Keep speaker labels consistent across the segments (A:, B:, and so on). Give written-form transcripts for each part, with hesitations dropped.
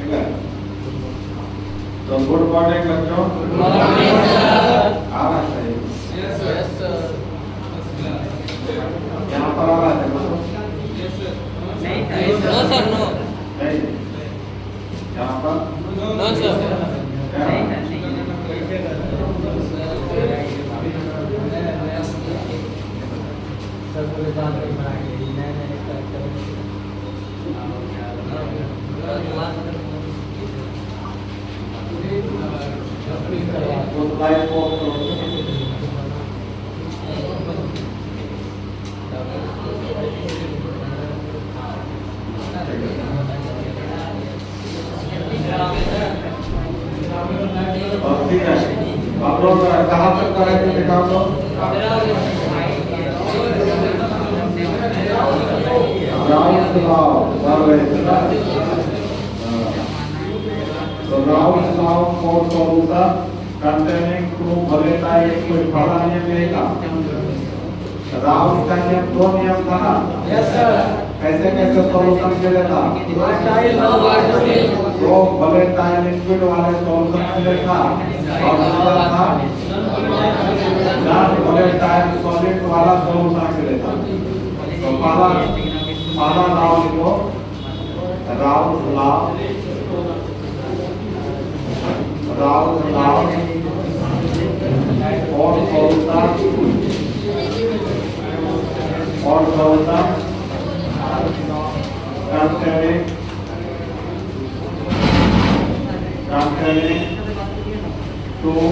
A: ठीक है। तो गुड मॉर्निंग बच्चों। आ रहा है यहाँ पर आ रहा है बच्चों?
B: No sir, no.
A: नहीं यहाँ पर
B: नो सर।
A: ठीक है, आप लोग कहाँ तक करेंगे दिखाओ तो। So now for solution containing two volatile liquid पढ़ा नियम का राउंड का नियम दो नियम था ना?
B: Yes sir.
A: कैसे कैसे सॉल्यूशन मिले था? दो volatile liquid वाले सॉल्यूशन मिले था और दूसरा था नॉन volatile solid वाला सॉल्यूशन मिले था। तो पहला लॉ लिखो, राउंड लॉ और solution containing two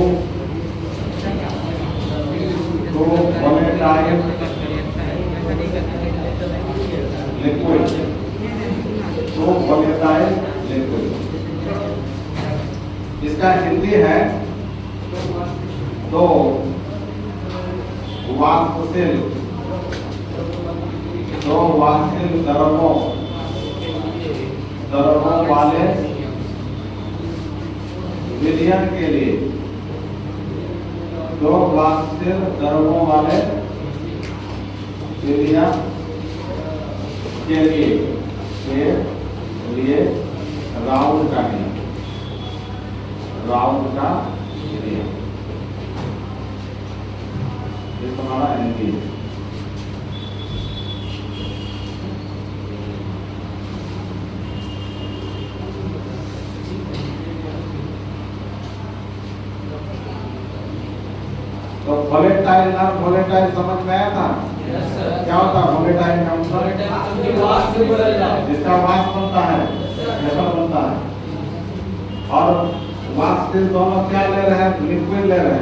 A: volatile liquid, two volatile liquid। इसका हिंदी है दो वाष्पशील द्रवों वाले विलयन के लिए, दो वाष्पशील द्रवों वाले विलयन के लिए राउंड का नियम, राउंड का नियम ये तुम्हारा हिंदी है। तो वोलेटाइल ना वोलेटाइल समझ में आया था?
B: Yes sir.
A: क्या होता है वोलेटाइल का मतलब? जिसका वाष्प बनता है, वेपर बनता है। और वाष्पशील दोनों क्या ले रहे हैं? लिक्विड ले रहे हैं,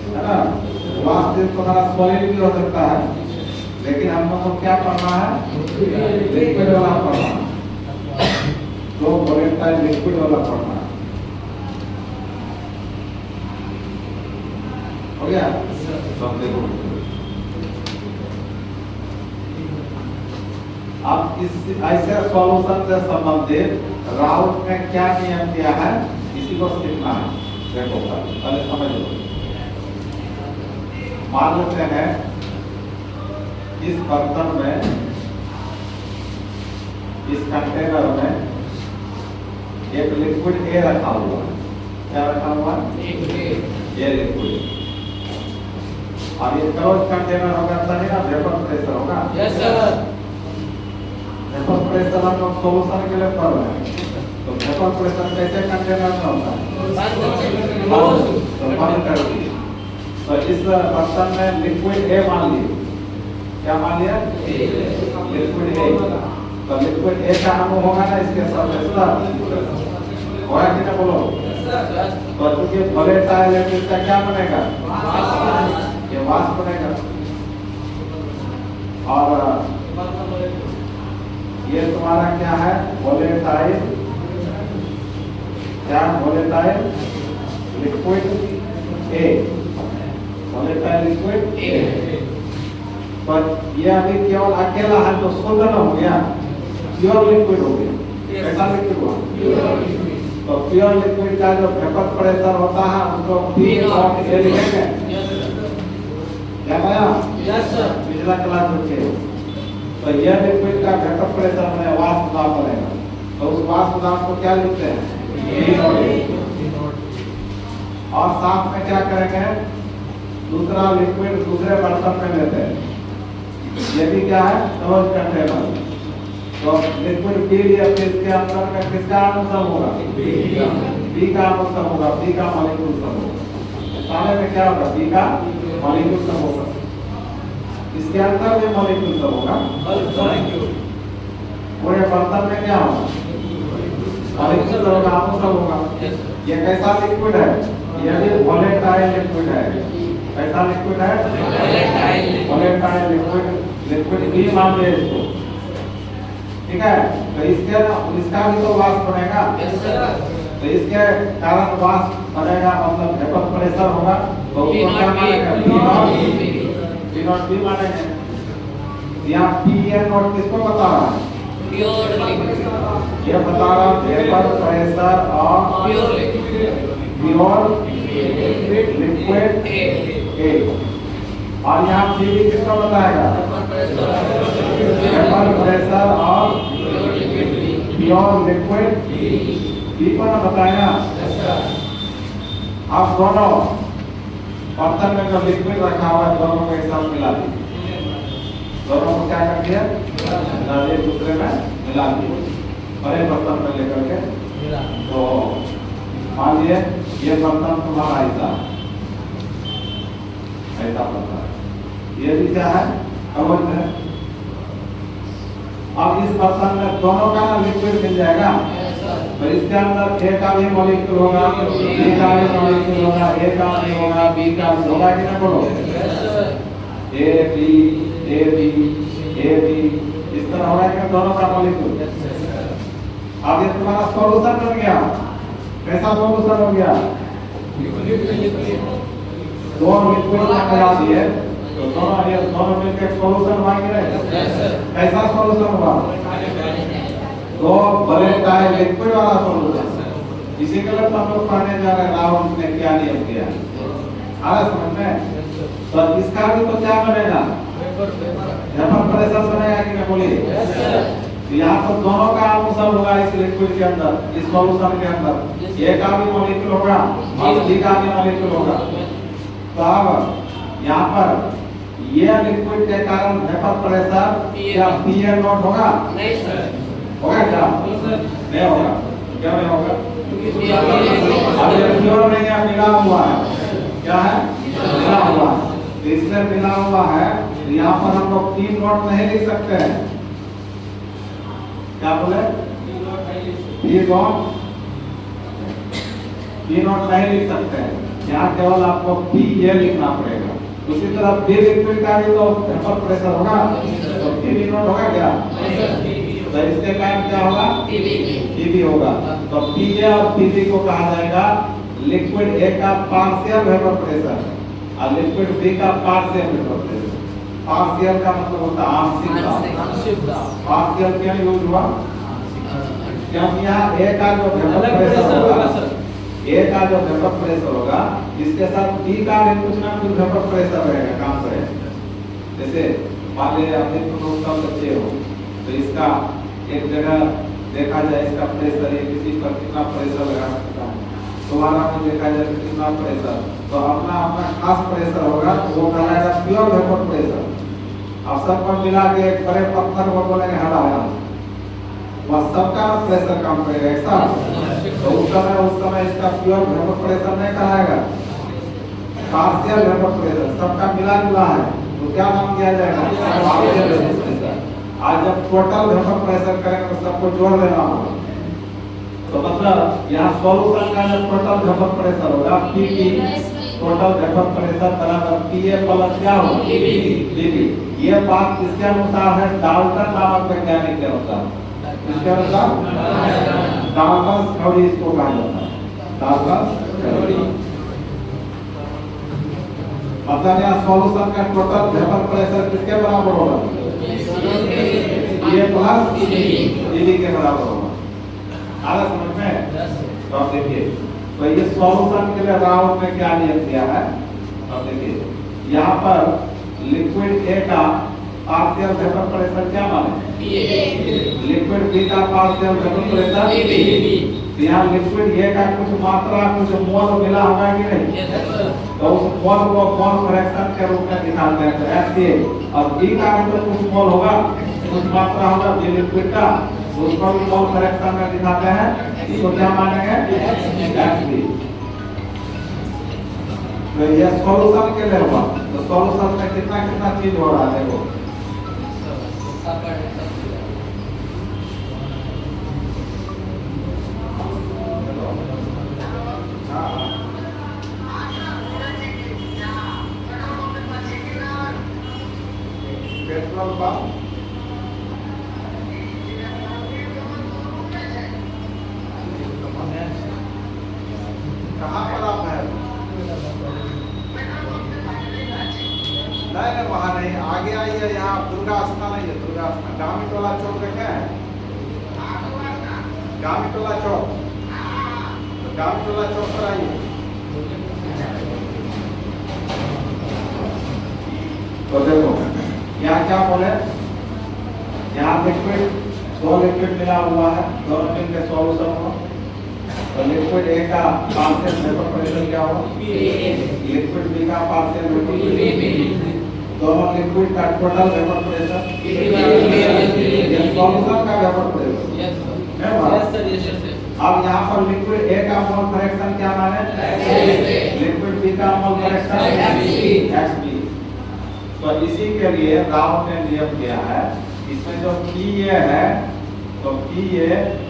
A: है ना? वाष्पशील तुम्हारा सॉलिड भी हो सकता है, लेकिन हम लोग को क्या पढ़ना है? लिक्विड वाला पढ़ना है। तो वोलेटाइल लिक्विड वाला पढ़ना है। हो गया? सब देखो। अब इस ऐसे सॉल्यूशन से संबंधित राउंड में क्या नियम दिया है, इसी को सीखना है। देखो पहले समझ लो। मान लेते हैं इस बर्तन में, इस कंटेनर में एक लिक्विड ए रखा हुआ है। क्या रखा हुआ है? ये लिक्विड। और ये क्लोज कंटेनर होगा तभी ना वेपर प्रेशर होगा।
B: Yes sir.
A: वेपर प्रेशर हम लोग सॉल्यूशन के लिए पढ़ रहे हैं। तो वेपर प्रेशर कैसे कंटेनर में होता है? तो बंद कर दिए। तो इस बर्तन में लिक्विड ए मान लिए। क्या मान लिया? Liquid A. तो लिक्विड ए का अणु होगा ना इसके सरफेस पर, होगा कि ना बोलो? तो चूंकि वोलेटाइल है तो इसका क्या बनेगा? ये वाष्प बनेगा। और ये तुम्हारा क्या है? वोलेटाइल, क्या? Volatile liquid A, volatile liquid A. पर ये अभी केवल अकेला है तो शुद्ध न हो गया, प्योर लिक्विड हो गया। कैसा लिक्विड हुआ? तो प्योर लिक्विड का जो वेपर प्रेशर होता है उसको P नॉट ए लिखेंगे। क्या आया?
B: Yes sir.
A: पिछला क्लास में थे। तो यह लिक्विड का वेपर प्रेशर में वाष्प दाब बनेगा। तो उस वाष्प दाब को क्या लिखते हैं? V not. और साथ में क्या करेंगे? दूसरा लिक्विड दूसरे बर्तन में लेते हैं। ये भी क्या है? Close container. तो लिक्विड पी लिया, फिर इसके अंदर में किसका अणु सब होगा? बी का अणु सब होगा, बी का मॉलिक्यूल सब होगा। सारे में क्या होगा? बी का मॉलिक्यूल सब होगा। इसके अंदर भी मॉलिक्यूल सब होगा। पूरे बर्तन में क्या होगा? मॉलिक्यूल सब होगा, अणु सब होगा। ये कैसा लिक्विड है? ये भी वोलेटाइल लिक्विड है। कैसा लिक्विड है? Volatile liquid. लिक्विड भी मान लिया इसको, ठीक है। तो इसका भी तो वाष्प बनेगा। तो इसके कारण वाष्प बनेगा, मतलब वेपर प्रेशर होगा। तो उसको क्या मानेंगे? V नॉट भी मानेंगे। यहाँ Pn नॉट किसको बता रहा है? ये बता रहा vapour pressure of pure liquid A। और यहाँ P किसको बताएगा? Vapour pressure of pure liquid B को ना बताएगा। आप दोनों बर्तन में जो लिक्विड रखा हुआ है दोनों को एक साथ मिला दीजिए। दोनों को क्या कर दिया? एक दूसरे में मिला दिए। बड़े बर्तन में लेकर के, तो मान लीजिए ये बर्तन तुम्हारा ऐसा बर्तन, ये भी क्या है? अवध है। अब इस बर्तन में दोनों का ना लिक्विड मिल जाएगा। तो इसके अंदर A का भी मॉलिक्यूल होगा, B का भी मॉलिक्यूल होगा, A का भी होगा, B का भी होगा कि ना? बोलो A B A B A B, इस तरह होगा कि दोनों का मॉलिक्यूल। अब ये तुम्हारा सॉल्यूशन बन गया। कैसा सॉल्यूशन हो गया? दो लिक्विड में मिला दिए तो दोनों मिलकर सॉल्यूशन बन गए। कैसा सॉल्यूशन हुआ? दो वोलेटाइल लिक्विड वाला सॉल्यूशन। इसी के लिए हम लोग पढ़ने जा रहे हैं राउंड ने क्या नियम किया। आ रहा समझ में? तो इसका भी तो क्या बनेगा? वेपर प्रेशर बनेगा कि नहीं? बोलिए। यहाँ पर दोनों का अणु सब होगा इस लिक्विड के अंदर, इस सॉल्यूशन के अंदर। A का भी मॉलिक्यूल होगा और B का भी मॉलिक्यूल होगा। तो अब यहाँ पर ये लिक्विड के कारण वेपर प्रेशर या Pn नॉट होगा? नहीं सर। होगा क्या? नहीं होगा। क्या नहीं होगा? अब ये प्योर नहीं है, मिला हुआ है। क्या है? मिला हुआ है। तो इसमें मिला हुआ है, तो यहाँ पर हम लोग P नॉट नहीं लिख सकते हैं। क्या बोले? P नॉट नहीं लिख सकते हैं। यहाँ केवल आपको P ये लिखना पड़ेगा। उसी तरह B लिक्विड का भी तो वेपर प्रेशर होगा, तो P नॉट होगा क्या? तो इसके कारण क्या होगा? Pb होगा। तो Pa और Pb को कहा जाएगा लिक्विड A का पार्शियल वेपर प्रेशर और लिक्विड B का पार्शियल वेपर प्रेशर। पार्शियल का मतलब होता है आंशिक दाब। पार्शियल क्या यूज हुआ? क्योंकि यहाँ A का जो वेपर प्रेशर होगा, A का जो वेपर प्रेशर होगा, इसके साथ B का भी कुछ ना कुछ वेपर प्रेशर रहेगा, काम करेगा। जैसे मान लीजिए अपने तुम सब बच्चे हो, तो इसका एक जगह देखा जाए इसका प्रेशर ये किसी पर कितना प्रेशर लगा सकता है, दोबारा में देखा जाए कितना प्रेशर, तो अपना अपना खास प्रेशर होगा, वो कहलाएगा प्योर वेपर प्रेशर। अब सब पर मिला के एक बड़े पत्थर को बोलेंगे हटाया, वह सबका प्रेशर कम करेगा ऐसा। तो उस समय इसका प्योर वेपर प्रेशर नहीं कहलाएगा, पार्शियल वेपर प्रेशर। सबका मिला जुला है तो क्या नाम दिया जाएगा? Partial vapour pressure. आज जब टोटल वेपर प्रेशर करेंगे तो सबको जोड़ लेना होगा। तो मतलब यहाँ सॉल्यूशन का जो टोटल वेपर प्रेशर होगा Pb, टोटल वेपर प्रेशर बराबर Pa प्लस क्या होगा? Pb। ये बात किसके अनुसार है? डाल्टन नामक वैज्ञानिक के अनुसार। किसके अनुसार? डाल्टन थ्योरी इसको कहा जाता है, डाल्टन थ्योरी। मतलब यहाँ सॉल्यूशन का टोटल वेपर प्रेशर किसके बराबर होगा? ये प्लस Pb के बराबर होगा। आ रहा समझ में? तो अब देखिए, तो ये सॉल्यूशन के लिए राउंड में क्या नियम दिया है? अब देखिए यहाँ पर लिक्विड A का पार्शियल वेपर प्रेशर क्या माने? लिक्विड बी का पार्शियल वेपर प्रेशर तो यहाँ लिक्विड ए का कुछ मात्रा कुछ मोल मिला होगा कि नहीं? तो उस मोल को मोल फ्रैक्शन के रूप में दिखाते हैं। तो ऐसे और बी का भी तो कुछ मोल होगा, कुछ मात्रा होगा बी लिक्विड का, उसको भी मोल फ्रैक्शन में दिखाते हैं। इसको क्या मानेंगे? एसबी। तो ये सॉल्यूशन के लिए हुआ। तो सॉल्यूशन में कितना कितना चीज हो रहा है देखो। पेट्रोल पंप कहाँ पर आप है? नहीं वहाँ नहीं, आगे आइए। यहाँ दुर्गा स्थान है, दुर्गा स्थान गामी टोला चौक देखे हैं? गामी टोला चौक, तो गामी टोला चौक पर आइए। तो देखो यहाँ क्या बोले, यहाँ लिक्विड दो लिक्विड मिला हुआ है, दोनों मिलकर सॉल्यूशन हो। तो लिक्विड ए का पार्शियल वेपर प्रेशर क्या हो? लिक्विड बी का पार्शियल वेपर प्रेशर, दोनों लिक्विड का टोटल वेपर प्रेशर ये सॉल्यूशन का वेपर प्रेशर है। अब यहाँ पर लिक्विड ए का मोल फ्रैक्शन क्या माने? लिक्विड बी का मोल फ्रैक्शन एक्सबी। तो इसी के लिए राव ने नियम किया है, इसमें जो पीए है तो पीए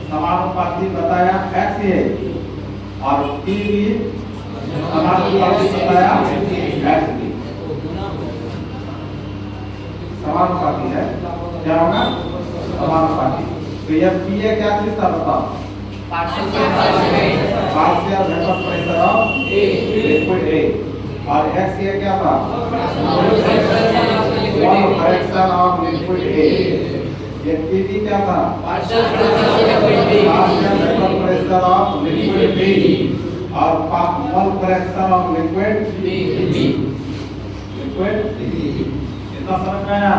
A: समानुपाती बताया एक्स ए और पीबी समानुपाती बताया एक्स बी। समानुपाती है, क्या होगा? समानुपाती। तो ये पीए क्या चीज था बताओ? Partial vapour pressure of liquid A और एक्स ये क्या था? Mole fraction of liquid A. ये पीबी क्या था? Partial vapour pressure of liquid B और mole fraction of liquid liquid इतना समझ में आया?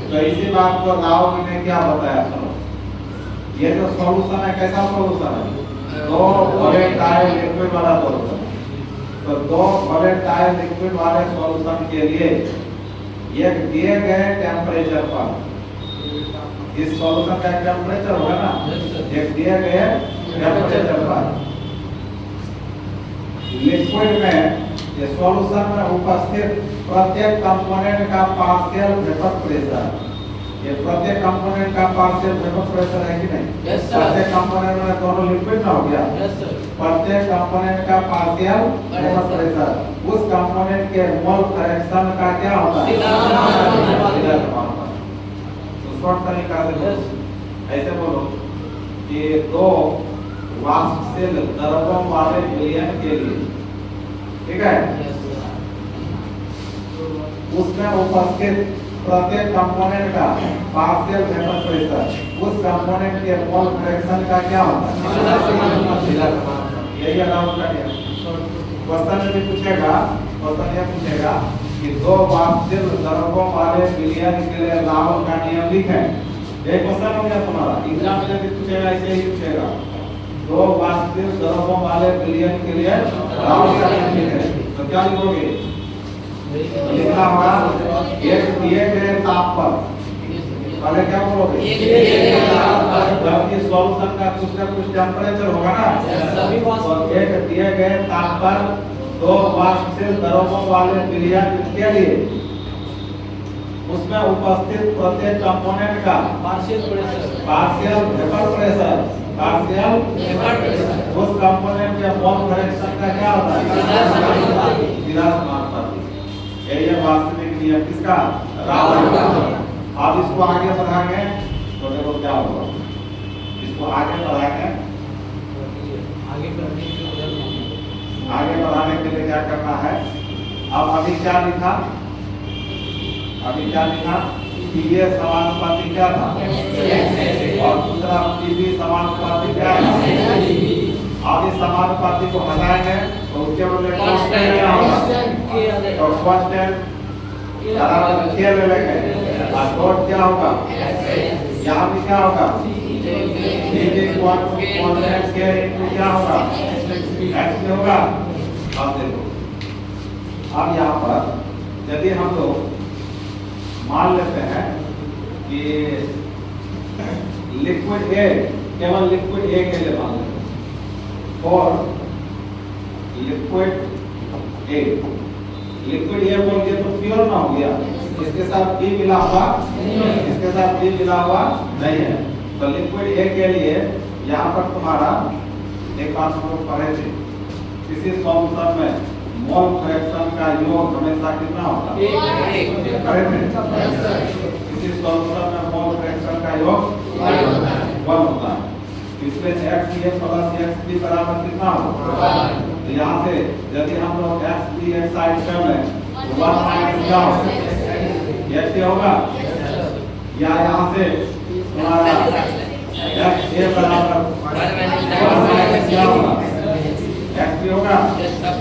A: तो इसी बात को राव ने क्या बताया, सुनो। ये जो सॉल्यूशन है कैसा सॉल्यूशन है? दो वोलेटाइल लिक्विड वाला सॉल्यूशन। तो दो वोलेटाइल लिक्विड वाले सॉल्यूशन के लिए एक दिए गए टेम्परेचर पर, इस सॉल्यूशन का टेम्परेचर होगा ना, एक दिए गए टेम्परेचर पर लिक्विड में ये सॉल्यूशन में उपस्थित प्रत्येक कंपोनेंट का पार्शियल वेपर प्रेशर, ये प्रत्येक कंपोनेंट का पार्शियल वेपर प्रेशर है कि नहीं? प्रत्येक कंपोनेंट में दोनों लिक्विड ना हो गया? प्रत्येक कंपोनेंट का पार्शियल वेपर प्रेशर उस कंपोनेंट के मोल फ्रैक्शन का क्या होता है? तो शॉर्ट तरीका से ऐसे बोलो कि दो वाष्पशील द्रव्यों वाले विलयन के लिए, ठीक है, उसमें उपस्थित प्रत्येक कंपोनेंट का पार्शियल वेपर प्रेशर उस कंपोनेंट के मोल फ्रैक्शन का क्या होता है? यही अलाउड कर दिया। क्वेश्चन में भी पूछेगा, क्वेश्चन ये पूछेगा कि दो वाष्पशील द्रव्यों वाले विलयन के लिए रावल का नियम लिखें। ये क्वेश्चन हो गया तुम्हारा, एग्जाम में भी पूछेगा, ऐसे ही पूछेगा। दो वाष्पशील द्रव्यों वाले विलयन के लिए रावल का नियम लिखें। तो क्या लिखोगे? लिखना होगा एक दिए गए ताप पर, पहले क्या बोलोगे? जबकि सॉल्यूशन का कुछ ना कुछ टेम्परेचर होगा ना, तो एक दिए गए ताप पर दो वाष्पशील द्रव्यों वाले विलयन के लिए उसमें उपस्थित प्रत्येक कंपोनेंट का पार्शियल वेपर प्रेशर उस कंपोनेंट के मोल फ्रैक्शन का क्या होता है? यही है वास्तविक नियम किसका? रावल का। अब इसको आगे बढ़ाएंगे तो देखो क्या होगा। इसको आगे बढ़ाएंगे, आगे बढ़ाने के लिए क्या करना है? अब अभी क्या लिखा? पीए समानुपाती क्या था? और दूसरा पीबी समानुपाती क्या था? अब इस समानुपाती को हटाएंगे तो उसके बदले कांस्टेंट क्या होगा? तो कांस्टेंट ले लेंगे और डॉट क्या होगा, यहाँ भी क्या होगा, क्या होगा, x होगा। अब देखो, अब यहाँ पर यदि हम लोग मान लेते हैं कि लिक्विड ए, केवल लिक्विड ए के लिए मान लेते हैं, और लिक्विड ए बोल दिया तो प्योर ना हो गया, इसके साथ बी मिला हुआ, इसके साथ बी मिला हुआ नहीं है। तो लिक्विड ए के लिए यहाँ पर तुम्हारा एक बात हम लोग पढ़े थे, किसी सॉल्यूशन में मोल फ्रैक्शन का योग हमेशा कितना होता है, किसी सॉल्यूशन में मोल फ्रैक्शन का योग 1 होता है। इसमें XA प्लस XB बराबर कितना होगा, तो यहाँ से यदि हम लोग XB एक साइड कर लें तो 1 माइनस क्या होगा, XA होगा, या यहाँ से तुम्हारा XA बराबर 1 माइनस क्या होगा, XB होगा।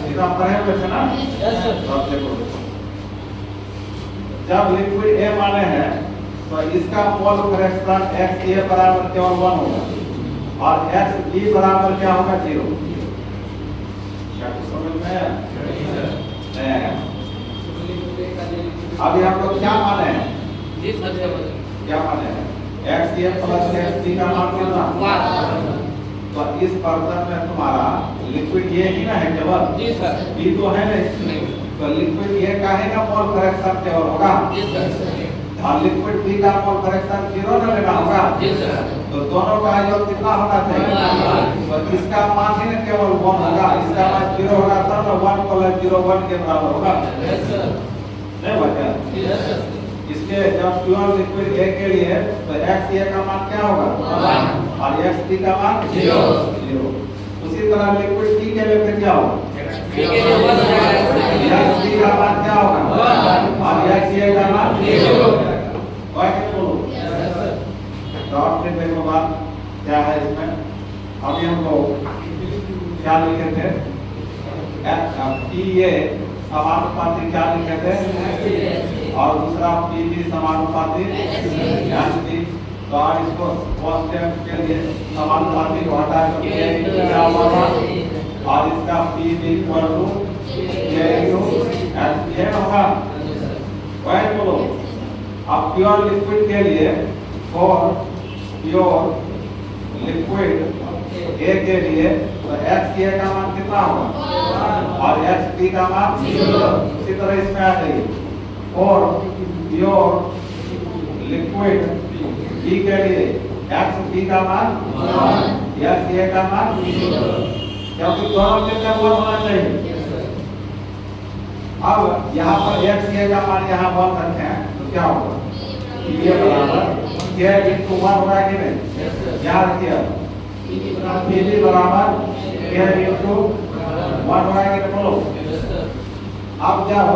A: इतना पढ़े हुए थे ना। अब देखो, जब लिक्विड A माने हैं तो इसका मोल फ्रैक्शन XA बराबर केवल 1 होगा और XB बराबर क्या होगा, 0। क्या कुछ समझ में आया? अभी हम लोग क्या माने हैं, क्या माने हैं, XA प्लस XB का मान कितना, तो इस बर्तन में तुम्हारा लिक्विड ये ही ना है केवल, B तो है नहीं, तो लिक्विड ये का है ना मोल फ्रैक्शन केवल होगा, और लिक्विड बी का मोल फ्रैक्शन 0 ना लेना होगा। तो दोनों का योग कितना होना चाहिए, तो इसका मान ही ना केवल 1 होगा, इसका मान 0 होगा, तब ना 1 + 0 1 के बराबर होगा, नहीं बचा। इसके जब प्योर लिक्विड ए के लिए तो XA का मान क्या होगा, 1 और XB का मान 0। उसी तरह लिक्विड B के लिए फिर क्या होगा, XB का मान क्या होगा, और XA का मान 0। डॉट फिर देखो बात क्या है इसमें, अभी हम लोग क्या लिखे थे, PA समानुपाती क्या लिखे थे, और दूसरा PB समानुपाती XB। तो आज इसको कांस्टेंट के लिए समानुपाती को हटा कर क्या होगा, और इसका PB = XA होगा। वही बोलो, अब प्योर लिक्विड के लिए और प्योर लिक्विड ए के लिए तो XA का मान कितना होगा, और XB का मान 0। इसी तरह इसमें आ जाइए, और प्योर लिक्विड B के लिए XB का मान, XA का मान 0, क्योंकि दोनों के लिए 1 होना चाहिए। अब यहाँ पर XA का मान यहाँ 1 रखें तो क्या होगा, ये बराबर K × 1 होगा कि नहीं, याद रखिए, PB बराबर K × 1 होगा कि नहीं, बोलो। अब जब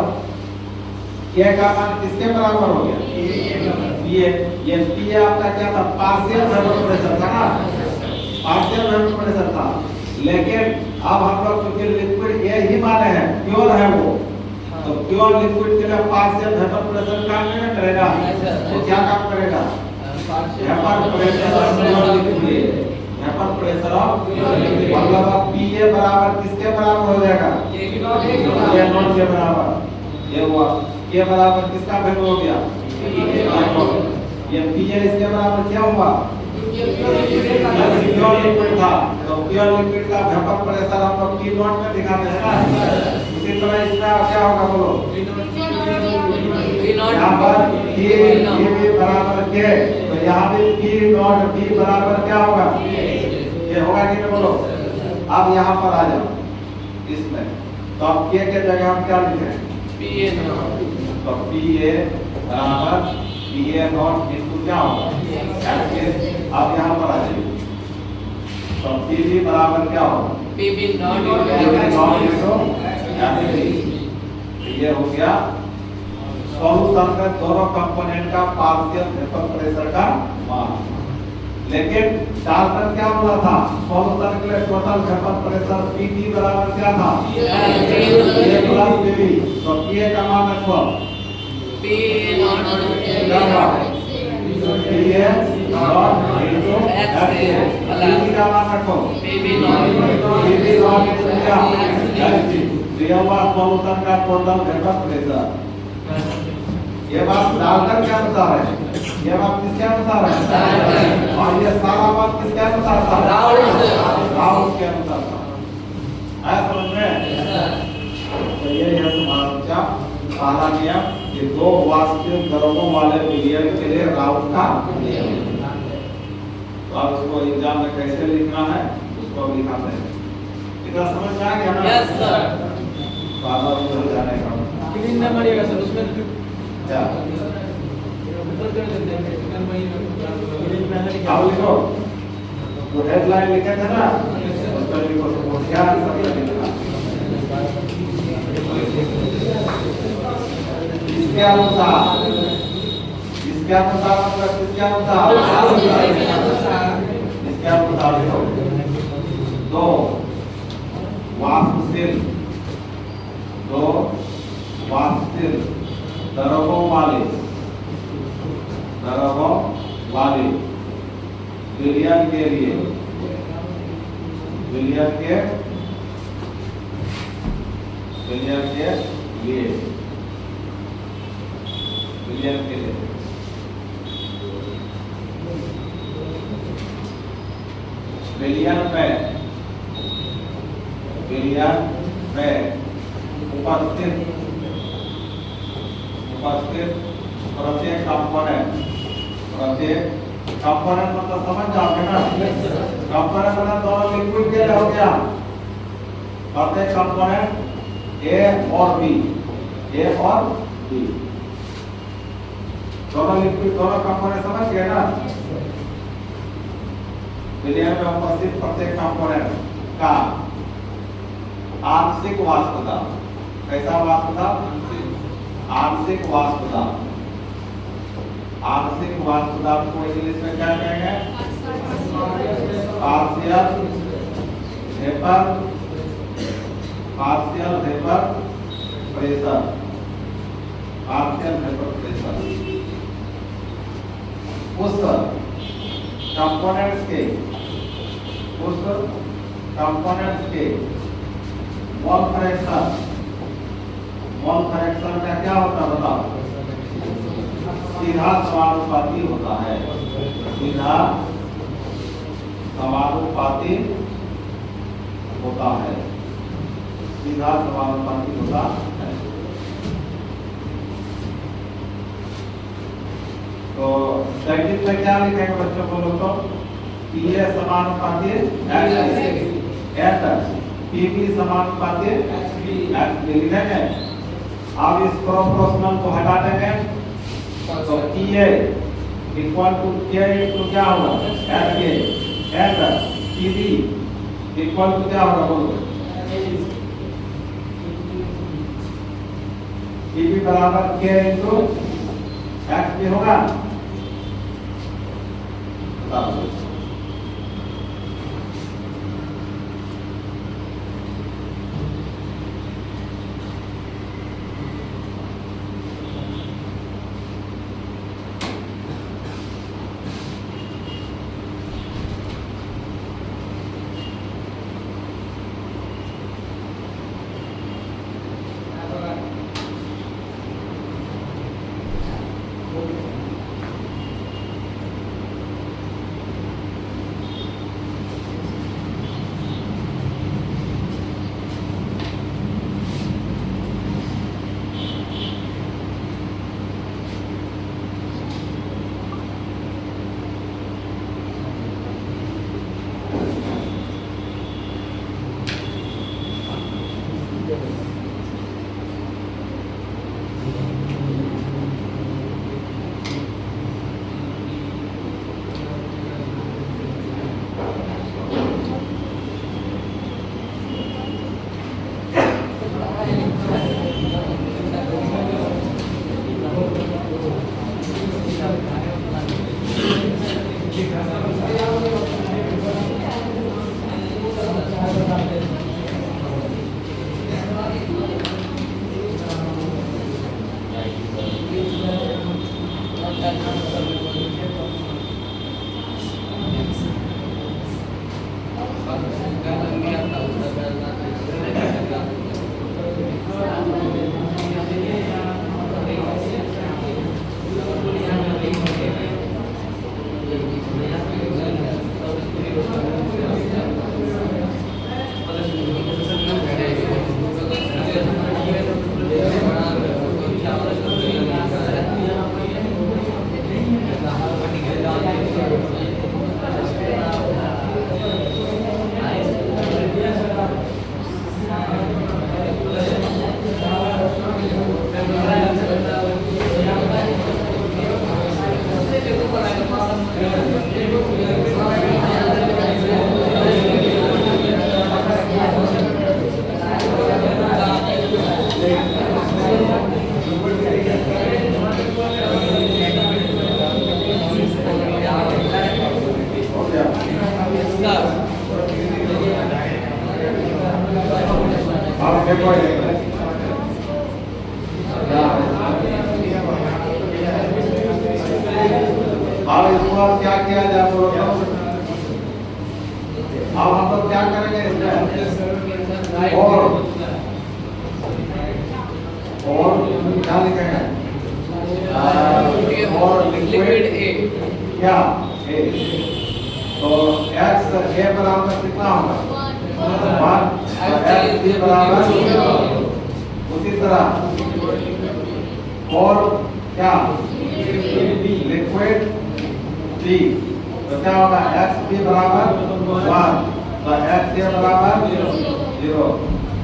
A: K का मान किसके बराबर हो गया, ये P आपका क्या था, पार्शियल वेपर प्रेशर था ना, पार्शियल वेपर प्रेशर था। लेकिन अब हम लोग क्योंकि लिक्विड ए ही माने हैं, प्योर है वो, तो प्योर लिक्विड के लिए पार्शियल वेपर प्रेशर काम नहीं करेगा, तो क्या काम करेगा, vapour pressure of pure liquid, vapour pressure of, मतलब अब PA बराबर किसके बराबर हो जाएगा, ये नॉट के बराबर, ये हुआ K बराबर किसका वैल्यू हो गया, ये PA इसके बराबर क्या हुआ, प्योर लिक्विड था, तो प्योर लिक्विड का वेपर प्रेशर हम लोग P नॉट में दिखाते हैं ना। इसी तरह इसका क्या होगा, बोलो, यहाँ पर P बराबर K, तो यहाँ भी P नॉट B बराबर क्या होगा, ये होगा कि नहीं, बोलो। अब यहाँ पर आ जाओ इसमें, तो अब K के जगह हम क्या लिखें, PA नॉट, तो PA बराबर PA नॉट इसको क्या होगा, अब यहाँ पर आ जाइए, तो PB बराबर क्या होगा, PB नॉट, ये हो गया सॉल्यूशन का दोनों कंपोनेंट का पार्शियल वेपर प्रेशर का मान। लेकिन डाल्टन क्या बोला था, सॉल्यूशन के लिए टोटल वेपर प्रेशर PB बराबर क्या था, A + PB, तो PA का मान रखो,
B: P not
A: into XA का मान रखो
B: PB not
A: into क्या दिया हुआ सॉल्यूशन का टोटल वेपर प्रेशर ये बात डाल्टन के अनुसार है ये बात किसके अनुसार है और ये सारा बात किसके अनुसार था राउस के अनुसार था आया समझ में तो ये है तुम्हारा क्या पहला नियम कि दो वास्तविक दरों वाले बिलियन के लिए राउस का नियम तो अब इसको एग्जाम में कैसे लिखना है उसको लिखाते हैं इतना समझ में आ गया ना
B: यस सर
A: बाबा को जाने का
C: क्लीन ना मरिएगा सर उसमें
A: क्या
C: ऊपर कर देते हैं क्लीन वही
A: आप लिखो तो हेडलाइन लिखे थे ना उस पर लिखो तो क्या सब लिखना इसके अनुसार मतलब किसके अनुसार लिखो दो वास्तुशिल्प दरों वाले बिलियन के लिए बिलियन पे उपस्थित प्रत्येक कंपोनेंट मतलब समझ जाओगे ना कंपोनेंट मतलब दोनों लिक्विड के लिए हो गया प्रत्येक कंपोनेंट ए और बी दोनों लिक्विड दोनों कंपोनेंट समझ गए ना बिलियन में उपस्थित प्रत्येक कंपोनेंट का आंशिक वाष्पता कैसा वाष्पता आंशिक वाष्पता को इंग्लिश में क्या कहेंगे पार्शियल वेपर प्रेशर उस कंपोनेंट्स के मोल फ्रैक्शन का क्या होता है बताओ सीधा समानुपाती होता है सीधा समानुपाती होता है तो सेकंड में क्या लिखेंगे बच्चों बोलो तो पीए समानुपाती एच पीबी समानुपाती एच लिखेंगे अब इस प्रोपोर्शनल को हटा देंगे तो पीए इक्वल टू के इक्वल क्या होगा एच के एच पीबी इक्वल टू क्या होगा बोलो पीबी बराबर के इनटू एच पी होगा बताओ आप देखो अब इसको अब क्या किया जाए बोलो तो? अब हम लोग क्या करेंगे इसमें और क्या लिखेंगे और लिक्विड ए क्या ए तो x a बराबर कितना होगा 1 x b बराबर उसी तरह और क्या लिक्विड b तो क्या होगा x b बराबर 1 तो x a बराबर 0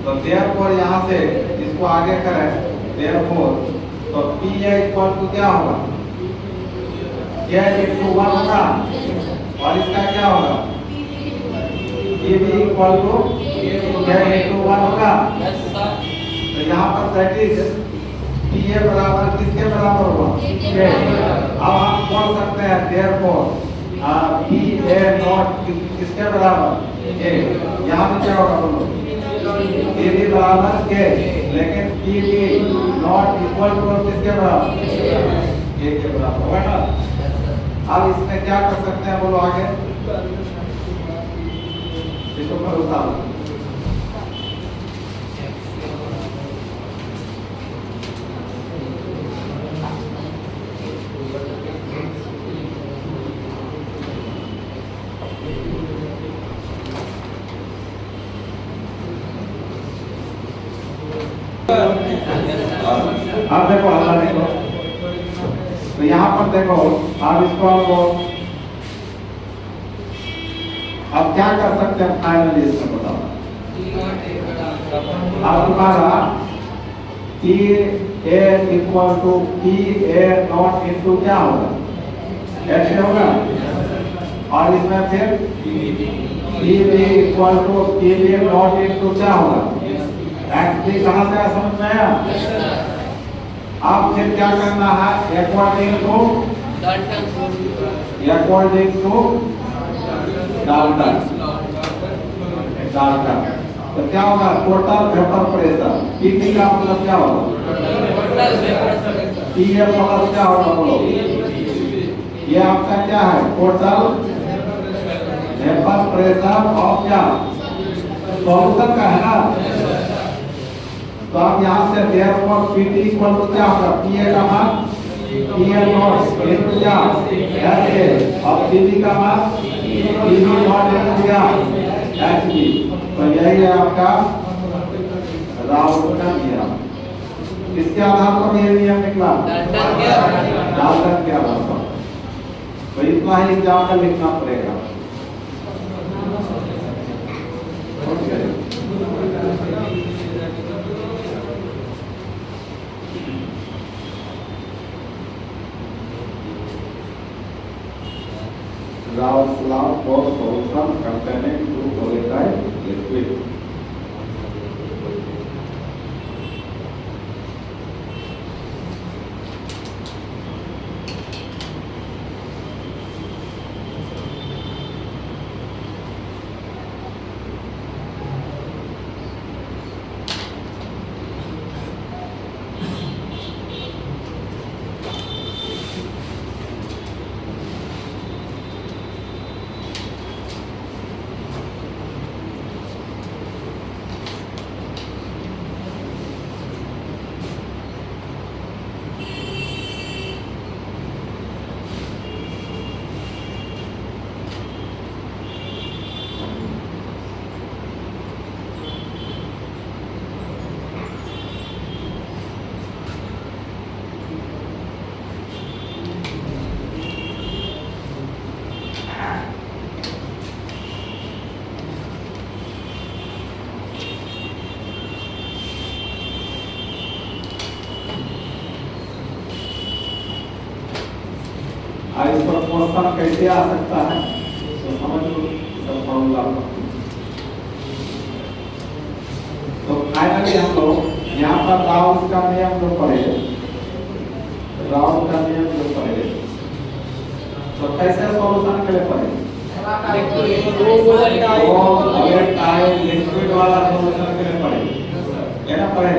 A: तो therefore यहाँ से इसको आगे करें therefore तो p a इक्वल टू क्या होगा k into 1 होगा और इसका क्या होगा p b equal to k into 1 होगा तो यहाँ पर दैट इज p a बराबर किसके बराबर होगा k अब हम बोल सकते हैं therefore p a नॉट किसके बराबर k यहाँ पे क्या होगा बोलो p b बराबर k लेकिन p b not equal to किसके बराबर k के बराबर होगा ना अब इसमें क्या कर सकते हैं बोलो आगे इसको पर उतारो आप देखो अल्लाह देखो तो यहाँ पर देखो आप इसको अब क्या कर सकते हैं फाइनली इसमें बताओ अब तुम्हारा p a equal to p a naught into क्या होगा ऐसे होगा और इसमें फिर p b equal to p b naught into क्या होगा x b कहाँ से आया समझ में आया अब फिर क्या करना है अकॉर्डिंग टू डाल्टन तो क्या होगा टोटल वेपर प्रेशर पीटी का मतलब क्या होगा पीएफ प्लस क्या होगा बोलो ये आपका क्या है टोटल वेपर प्रेशर ऑफ क्या सॉल्यूशन का है ना तो आप यहाँ से therefore पीटी इक्वल टू क्या होगा पीए का मान पीएल नॉट इनटू क्या एचए और पीबी का मान पीबी नॉट इनटू क्या एचबी तो यही है आपका राउंड का नियम इसके आधार पर ये नियम निकला डाल्टन के आधार पर तो इतना ही एग्जाम में लिखना पड़ेगा Rao's law for solution containing two volatile liquids. और इस पर क्वेश्चन कैसे आ सकता है तो समझ लो सब फॉर्मूला। तो फाइनली हम लोग यहाँ पर राउस का नियम जो पढ़े, राउस का नियम जो पढ़े, तो कैसे सॉल्यूशन के लिए पढ़े? लिक्विड वाला सॉल्यूशन के लिए पढ़े, है ना पढ़े?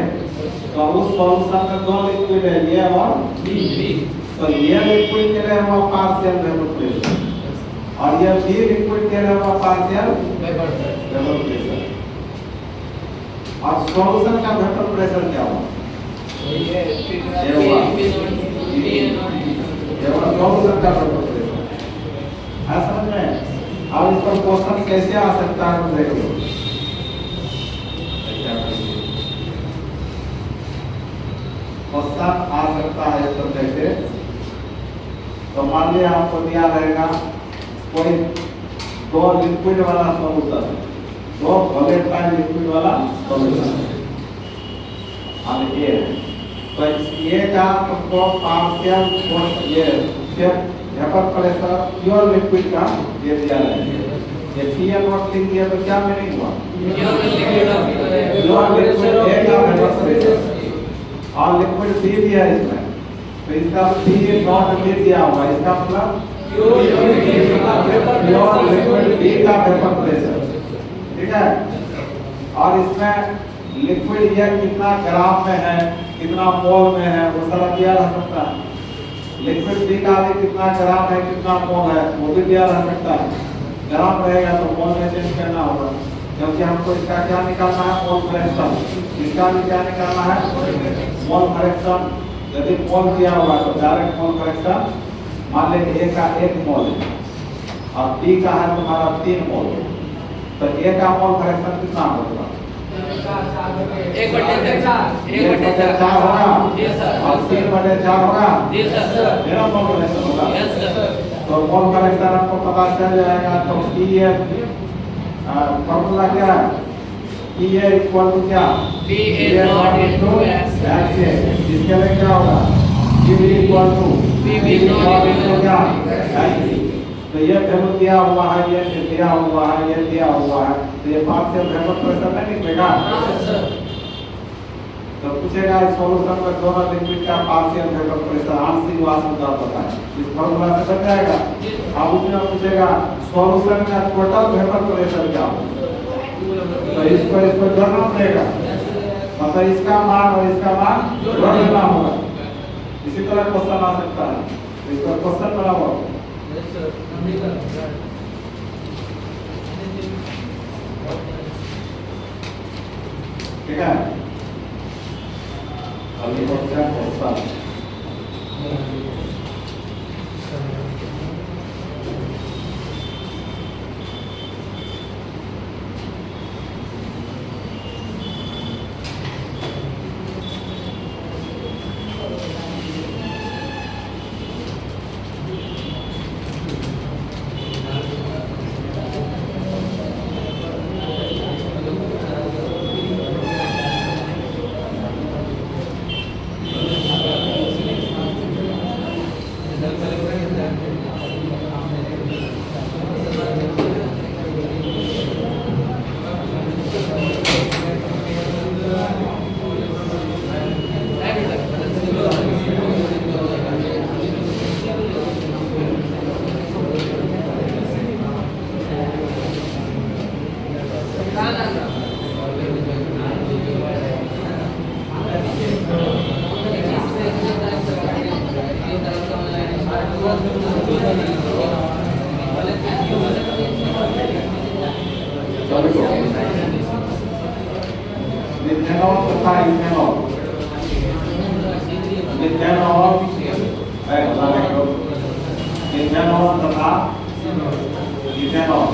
A: तो उस सॉल्यूशन में दो लिक्विड है, ये और बी। तो ये लिक्विड के लिए हुआ पार्शियल वेपर प्रेशर और ये बी लिक्विड के लिए हुआ पार्शियल वेपर प्रेशर। और सॉल्यूशन का वेपर प्रेशर क्या हुआ? ये सॉल्यूशन का वेपर प्रेशर है, समझ में? और इस पर क्वेश्चन कैसे आ सकता है तो देख लो। क्वेश्चन आ सकता है इस पर कैसे? तो मान लिया आपको दिया रहेगा कोई दो लिक्विड वाला सॉल्यूशन, दो वोलेटाइल लिक्विड वाला सॉल्यूशन और ये तो ये का तो पार्शियल ये वेपर प्रेशर प्योर लिक्विड का ये दिया रहेगा। ये पीएल नॉट लिख दिया तो क्या मीनिंग हुआ? प्योर लिक्विड ए का वेपर प्रेशर और लिक्विड बी दिया है इसमें, तो इसका पी नॉट बी दिया हुआ, इसका मतलब प्योर लिक्विड बी का वेपर प्रेशर, ठीक है? और इसमें लिक्विड ये कितना ग्राम में है, कितना मोल में है, वो सारा दिया रह सकता है। लिक्विड बी का भी कितना ग्राम है, कितना मोल है, वो भी दिया रह सकता है। ग्राम रहेगा तो मोल में चेंज करना होगा, क्योंकि हमको इसका क्या निकालना है? Mole fraction. इसका भी क्या निकालना है? Mole fraction. यदि मोल दिया हुआ तो डायरेक्ट मोल फ्रैक्शन, मान ले ए का 1 मोल है और बी का है तुम्हारा 3 मोल, तो ए का मोल फ्रैक्शन कितना होगा? 1/4 होगा और 3/4 होगा, मेरा मोल फ्रैक्शन होगा। तो मोल फ्रैक्शन आपको पता चल जाएगा। तो पी ए फॉर्मूला क्या है? पी ए इक्वल टू क्या? P A naught into H A. इसके लिए क्या होगा? P B equal to P B naught into क्या? H B. तो ये वैल्यू दिया हुआ है, ये दिया हुआ है, ये दिया हुआ है, तो ये पार्शियल वेपर प्रेशर नहीं निकलेगा। तो पूछेगा इस सॉल्यूशन में दोनों लिक्विड का पार्शियल वेपर प्रेशर आंशिक वाष्प पता है, इस फॉर्मूला से बन जाएगा। अब उसमें पूछेगा सॉल्यूशन का टोटल वेपर प्रेशर क्या होगा, तो इसको जोड़ना पड़ेगा, मतलब इसका मान और इसका मान जोड़ देना होगा। इसी तरह क्वेश्चन आ सकता है, इसका क्वेश्चन बना हुआ ठीक है। अभी क्वेश्चन मिथेनॉल तथा इथेनॉल, मिथेनॉल मिथेनॉल तथा इथेनॉल,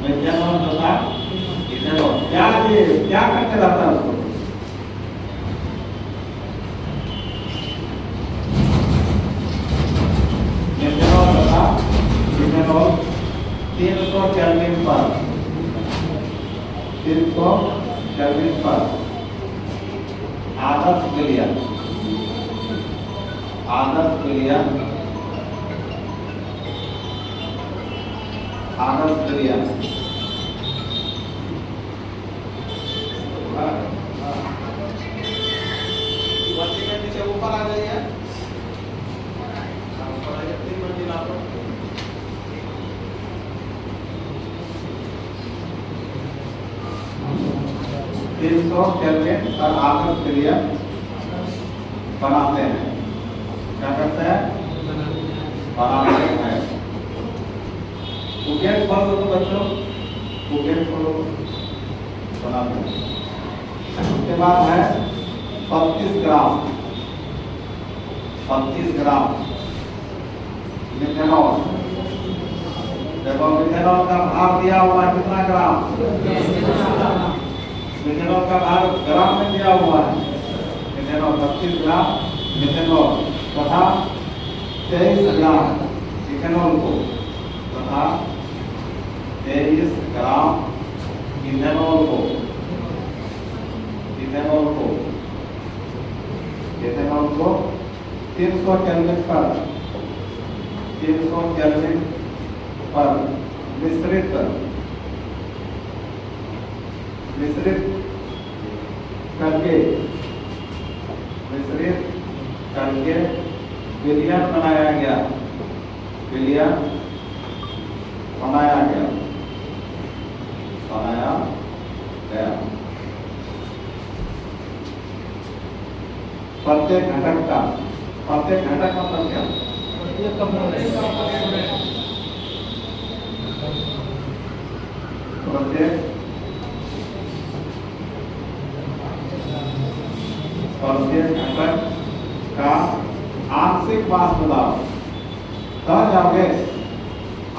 A: मिथेनॉल तथा इथेनॉल क्या करके रहता है उसको? मिथेनॉल तथा इथेनॉल 300 केल्विन पर 300 केल्विन पर आदर्श विलयन आदर्श विलयन नीचे ऊपर आ जाइए, ऊपर आ जाइए, 3 मंजिला पर 300 केल्विन पर आदर्श विलयन बनाते हैं। क्या करते हैं? बनाते हैं। बुकेट खोलो तो बच्चों, बुकेट खोलो, बनाते हैं। उसके बाद है 35 ग्राम मिथेनॉल। देखो मिथेनॉल का भार दिया हुआ है कितना ग्राम? मिथेनॉल का भार ग्राम में दिया हुआ है। मिथेनॉल 25 ग्राम मिथेनॉल तथा 23 ग्राम इथेनॉल को तथा 23 ग्राम इथेनॉल को 300 केल्विन पर मिश्रित करके विलयन बनाया गया। प्रत्येक घटक मतलब क्या? प्रत्येक घटक का आंशिक वाष्प दाब। समझ जाओगे?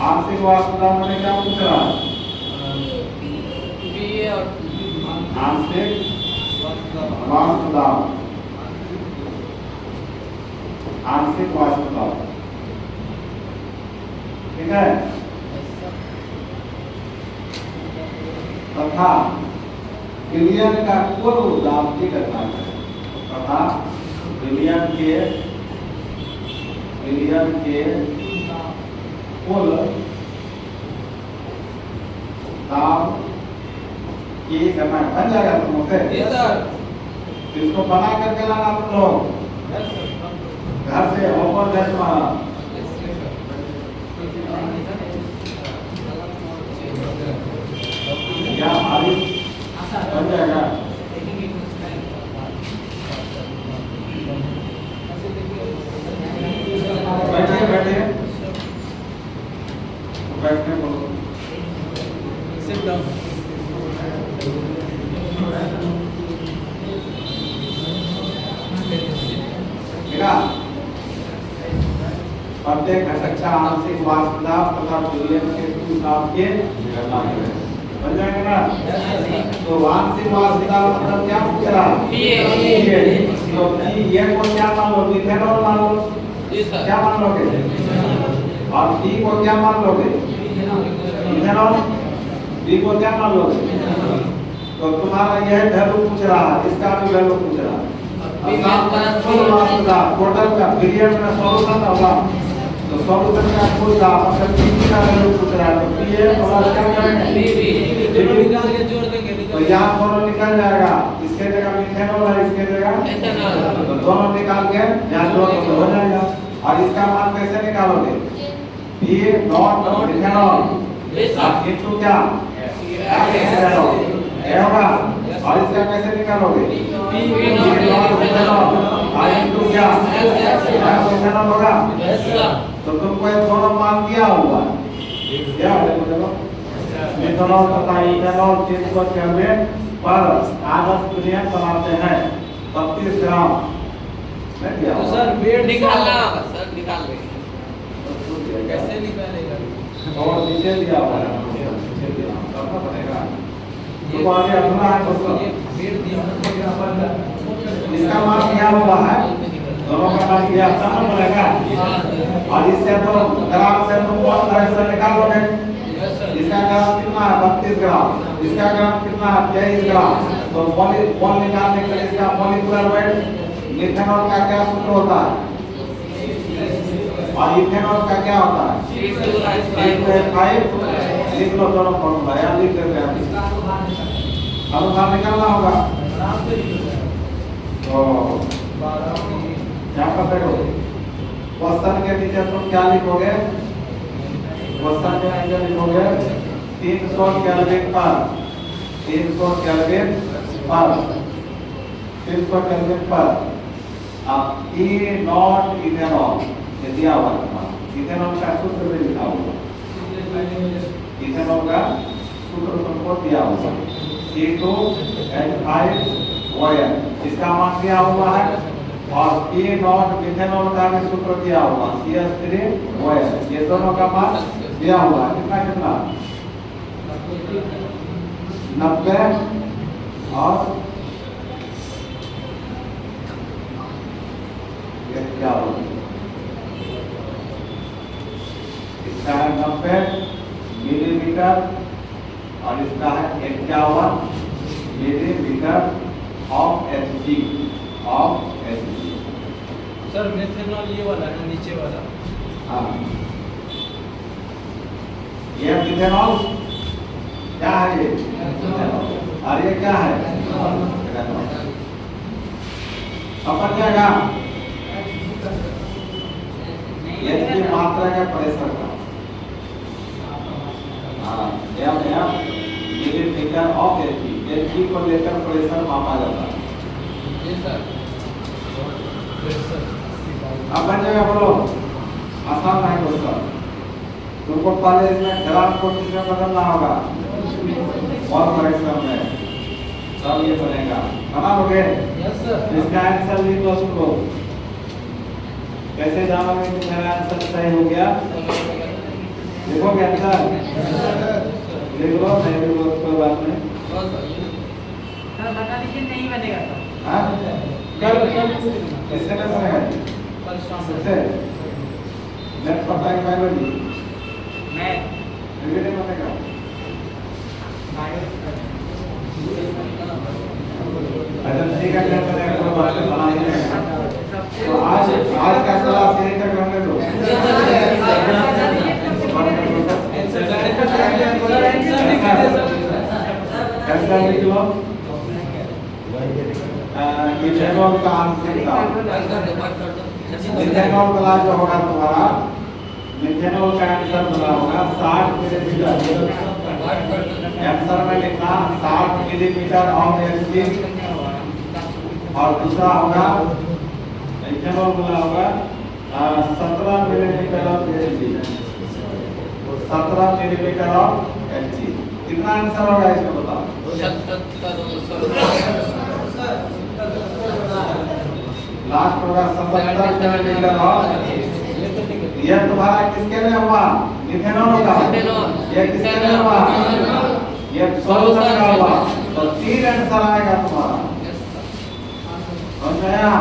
A: आंशिक वाष्प दाब मैंने क्या पूछ रहा है? आंशिक वाष्प दाब, आंशिक वाष्प दाब, ठीक है। तथा विलयन का कुल दाब की गणना करें। तथा विलयन के कुल दाब की गणना बन जाएगा तुमसे। इसको बना करके लाना तुम लोग घर से ऊपर जैसा क्या भारी बन जाएगा। बैठने बोलो।
C: Sit down. प्रत्येक घटक का आंशिक वाष्प दाब तथा विलयन के कुल दाब के गणना करें। बन जाएगा ना? तो आंशिक वाष्प दाब मतलब क्या पूछ रहा है? तो ये को क्या मान लो? मिथेनॉल मान लो। क्या मान लोगे? और टी को क्या मान लोगे? इथेनॉल। बी को क्या मान लोगे? तो तुम्हारा यह वैल्यू पूछ रहा है, इसका भी वैल्यू पूछ रहा है। टोटल का पीरियड में सॉल्यूशन होगा, तो सॉल्यूशन का कुल दाब मतलब पी का वैल्यू पूछ रहा है। तो पी ए प्लस क्या करेंगे? दोनों निकाल के जोड़ देंगे।
A: तो यहाँ दोनों निकल जाएगा। इसके जगह मिथेनॉल है, इसके जगह इथेनॉल। तो दोनों निकाल के यहाँ जोड़ दो हो जाएगा। और इसका मान कैसे निकालोगे? पी नॉट इथेनॉल इनटू क्या? इथेनॉल होगा। और इसका कैसे निकालोगे? पी नॉट इथेनॉल इनटू क्या? इथेनॉल होगा। तो तुमको ये दोनों मान दिया हुआ क्या है? मिथेनॉल तथा इथेनॉल 300 केल्विन पर आदर्श विलयन बनाते हैं 32 ग्राम।
C: तो सर वेट निकालना होगा सर, निकाल लेंगे। कैसे निकालेगा?
A: और नीचे दिया हुआ है, नीचे दिया करना पड़ेगा। तो आगे अपना है दोस्तों,
C: वेट दिया
A: इसका मान दिया हुआ है, दोनों का मान दिया करना पड़ेगा। और इससे तो ग्राम से तुम बहुत तरह से निकाल लोगे। इसका ग्राम कितना है? 32 ग्राम। इसका ग्राम कितना है? 23 ग्राम। तो पॉली निकालने के लिए इसका मॉलिक्यूलर वेट मिथेनॉल का क्या सूत्र होता है?
C: और इथेनॉल का क्या होता है? C2H5 लिख लो दोनों फॉर्मूला या लिख देते हैं अनुसार निकालना होगा। तो क्या करते हो क्वेश्चन के नीचे तुम क्या लिखोगे? क्वेश्चन के नीचे लिखोगे 300 केल्विन पर 300 केल्विन पर 300 केल्विन पर अब E नॉट इथेनॉल ये दिया हुआ है। इथेनॉल का सूत्र भी लिखा हुआ है। इथेनॉल का सूत्र तुमको दिया हुआ है C2H5 ON इसका मान दिया हुआ है और E नॉट मिथेनॉल का भी सूत्र दिया हुआ CH3 ON ये दोनों का मान दिया हुआ है। कितना कितना 90 और ये क्या होगा? इसका है 90 मिलीमीटर और इसका है 51 millimetre of Hg
B: sir methanol ये वाला है नीचे वाला।
C: हाँ ये मिथेनॉल क्या है? ये और ये क्या है? समझ जाएगा इसकी मात्रा का प्रेशर का मिलीमीटर ऑफ Hg को लेकर प्रेशर मापा जाता है। अब बन जाएगा बोलो आसान है दोस्तों। तुमको पहले इसमें ग्राम को किसमें बदलना होगा? और फ्रैक्शन में तब ये बनेगा। बना लोगे?
B: Yes sir.
C: इसका आंसर लिख लो सुन लो। कैसे जानोगे कि मेरा आंसर सही हो गया? देखोगे आंसर लिख लो नहीं लिखो कोई बात नहीं।
B: सर बता दीजिए नहीं बनेगा तो।
C: हाँ
B: कल
C: किससे में बनेगा?
B: कल शाम
C: से नेक्स्ट पढ़ता है बायोलॉजी
B: मैं
C: रिलेटेड बनेगा। अच्छा ठीक है क्या बनेगा कोई बात नहीं बना ही रहेगा। तो आज का क्लास यहीं तक रहने दो। कैसा लिख लो इथेनॉल का आंसर था। इथेनॉल वाला जो होगा तुम्हारा मिथेनॉल का आंसर बना होगा 60 मिलीमीटर। आंसर में लिखना 60 मिलीमीटर ऑफ Hg और दूसरा होगा इथेनॉल वाला होगा 17 millimetre of Hg 17 millimetre of Hg। कितना आंसर होगा इसको बताओ? लास्ट होगा 77 मिलीमीटर ऑफ ये तुम्हारा किसके लिए हुआ? इथेनॉल का। ये किसके लिए हुआ? ये सॉल्यूशन का हुआ। तो 3 आंसर आएगा तुम्हारा। समझ में आया?